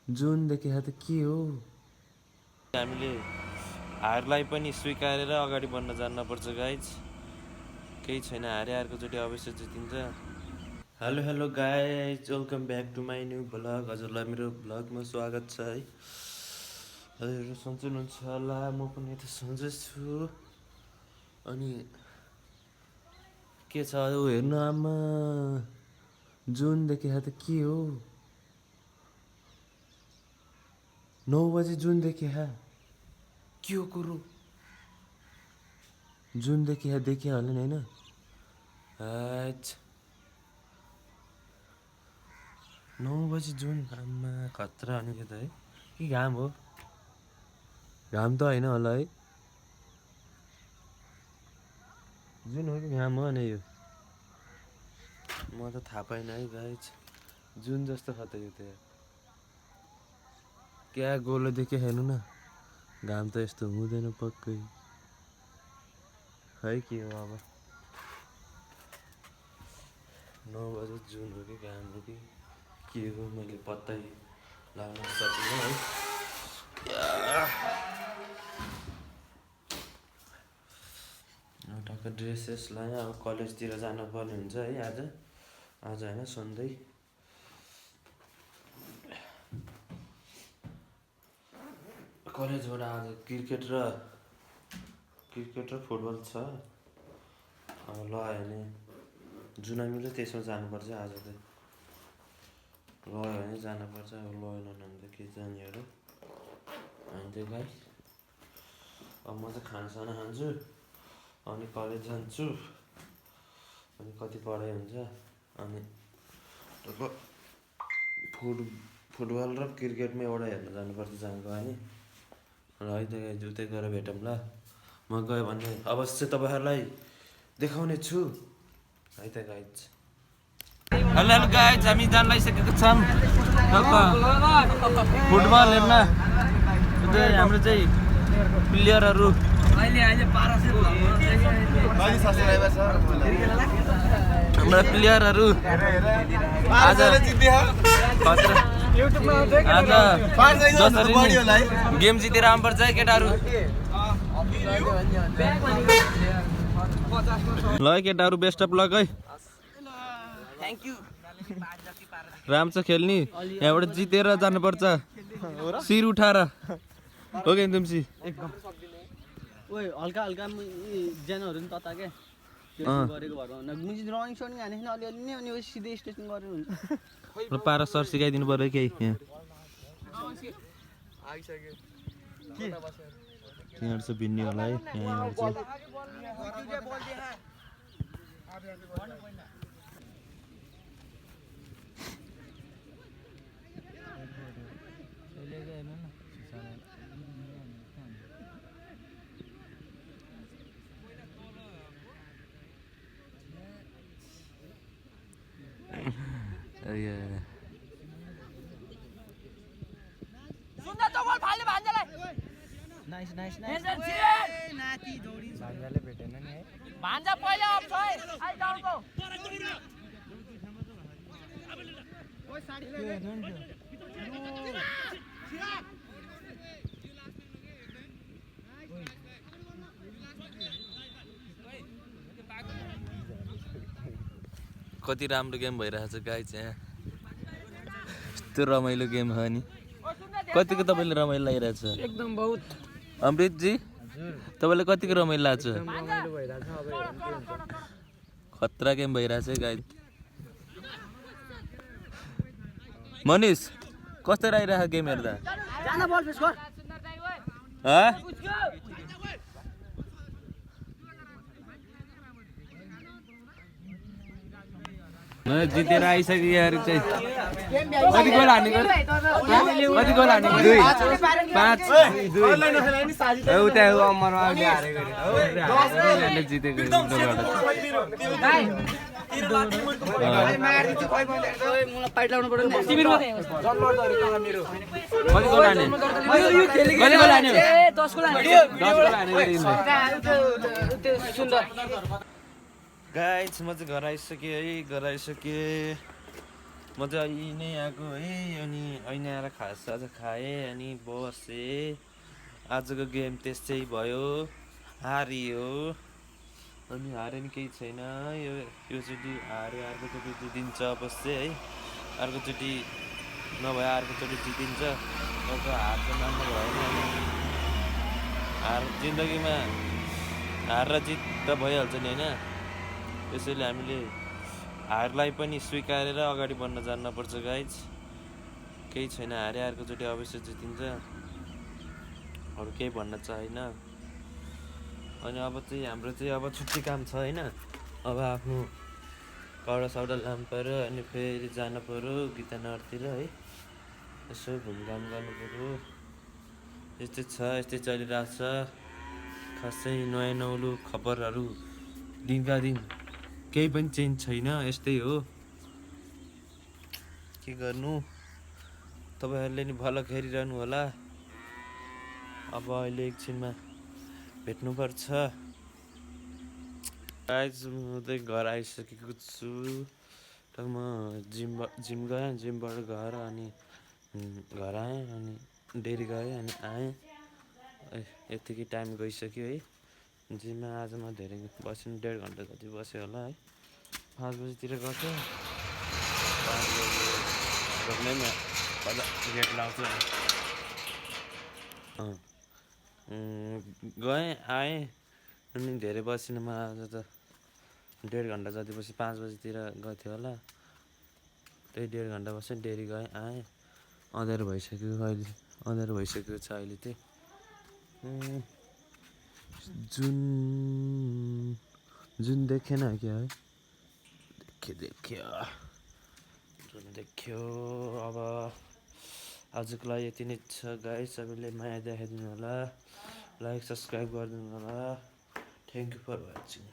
जुन देखे त के हो हामीले हारलाई पनि स्वीकारेर अगाडि बढ्न जान्नुपर्छ गाइज केही छैन हारे अर्कोचोटि अवश्य जितिन्छ hello guys welcome back to my new vlog हजुरलाई मेरो भ्लगमा स्वागत छ है हजुरहरू सन्चै हुनुहुन्छ होला म पनि यता सन्चै छु अनि के छ हेर्नु आमा जुन देखे त के हो 9 बजे जुन देखे के हो कुरो जुन देखे होला नि होइन 9 बजे जुन आमा खतरा अनि के त है कि घाम हो घाम त होइन होला है जुन हो कि घाम हो अनि यो म त थाहा पाइनँ है गाइज जुन जस्तो खतरा यो त क्या गोलो देखे हेर्नु न घाम त यस्तो हुँदैन पक्कै है के हो अब 9 बजे जुन हो कि घाम हो कि के हो मैले पत्तै लाग्न सकिनँ है टक्क ड्रेसेस लगाएँ अब कलेजतिर जानुपर्ने हुन्छ है आज होइन सधैँ कलेजबाट आज क्रिकेट र फुटबल छ अब लगायो भने जुनामीले त्यसमा जानुपर्छ आज चाहिँ लगायो भने जानुपर्छ अब लगाएन भने त के जानेहरू हामी चाहिँ गाई अब म चाहिँ खानासाना खान्छु अनि कलेज जान्छु अनि कति पढाइ हुन्छ अनि फुटबल र क्रिकेटमा एउटा हेर्न जानुपर्छ जहाँ गयो भने र है त गाई उतै गएर भेटौँला म गयो भने अवश्य तपाईँहरूलाई देखाउने छु है त गाइज हेलो गाइज हामी जान लागिसकेको छौँ फुटबल हेर्न हाम्रो चाहिँ प्लेयरहरू हाम्रा प्लेयरहरू आज गेम जितेर आउनुपर्छ है केटाहरू ल है केटाहरू बेस्ट अफ लक है राम्रो छ खेल्ने यहाँबाट जितेर जानुपर्छ शिर उठाएर हो कि तुमसी हल्का हल्का ज्यानहरू नि तता के गरेको भएर रनिङ सनिङ हानेको थिएन अलिअलि नै अनि सिधै स्टेसन गरेर हुन्छ पारा सर सिकाइदिनु पर्यो केही यहाँ चाहिँ भिन्ने होला है नाइस नाइस नाइस नाति दौडी भान्जाले भेटेन नि है भान्जा पहिला अफ छ है आइ जाउको ओइ साडी ले कति राम्रो गेम भइरहेछ गाइज यहाँ यस्तो रमाइलो गेम हो नि कतिको तपाईँले रमाइलो लागिरहेछ एकदम बहुत अमृतजी तपाईँलाई कतिको रमाइलो लाग्छ खतरा गेम भइरहेछ है गाइज मनिष कस्तो आइरहेको गेम हेर्दा जितेर आइसक्यो यार चाहिँ कति गोल हानेको कति गोल हानेको 2 5 उता अमरमा हारेको जितेको गाइस म चाहिँ घर आइसकेँ है घर आइसकेँ म चाहिँ अहिले नै आएको है अनि अहिले आएर खाजासाजा खाएँ अनि बसेँ। आजको गेम त्यसै भयो, हारियो अनि हारे नि केही छैन। योचोटि हाऱ्यो, अर्कोचोटि जितिन्छ अवश्य है। अर्कोचोटि नभए अर्कोचोटि जितिन्छ। अब हार त मान्नु भएन अनि हार जिन्दगीमा हार र जित त भइहाल्छ नि होइन। त्यसैले हामीले हारलाई पनि स्वीकारेर अगाडि बढ्न जान्नुपर्छ गाइज। केही छैन, हारे अर्कोचोटि अवश्य जितिन्छ, अरू केही भन्न छैन। अनि अब चाहिँ हाम्रो चाहिँ अब छुट्टी काम छ होइन। अब आफ्नो कौडा सौडा लानु पऱ्यो अनि फेरि जानु पऱ्यो गीतानगरतिर है, यसो घुमघाम गर्नु पऱ्यो। यस्तै छ, यस्तै चलिरहेको छ। खासै नयाँ नौलो खबरहरू दिनका दिन केही पनि चेन्ज छैन, यस्तै हो। के गर्नु, तपाईँहरूले नि भलक हेरिरहनु होला। अब अहिले एकछिनमा भेट्नुपर्छ। गाइज म चाहिँ घर आइसकेको छु। र म जिम गएँ, जिमबाट गएर अनि घर आएँ अनि डेरी गएँ अनि आएँ। यतिकै टाइम गइसक्यो है। जिममा आज म धेरै बसेँ, 1.5 घन्टा जति बसेँ होला है। 5 बजीतिर गएको, 5 बजी गेट लाउँछु। गएँ आएँ अनि धेरै बसिनँ म आज त। 1.5 घन्टा जति बसेँ, 5 बजीतिर गएको थियो होला। त्यही 1.5 घन्टा बसेँ, डेरी गएँ आएँ। अँध्यारो भइसक्यो अहिले, अँध्यारो भइसकेको छ अहिले चाहिँ। जुन देखेन क्या है, देख्यो जुन देख्यो। अब आजको लागि यति नै छ गाइस। सबैले माया देखाइदिनु होला, लाइक सब्सक्राइब गरिदिनु होला। Thank you for watching.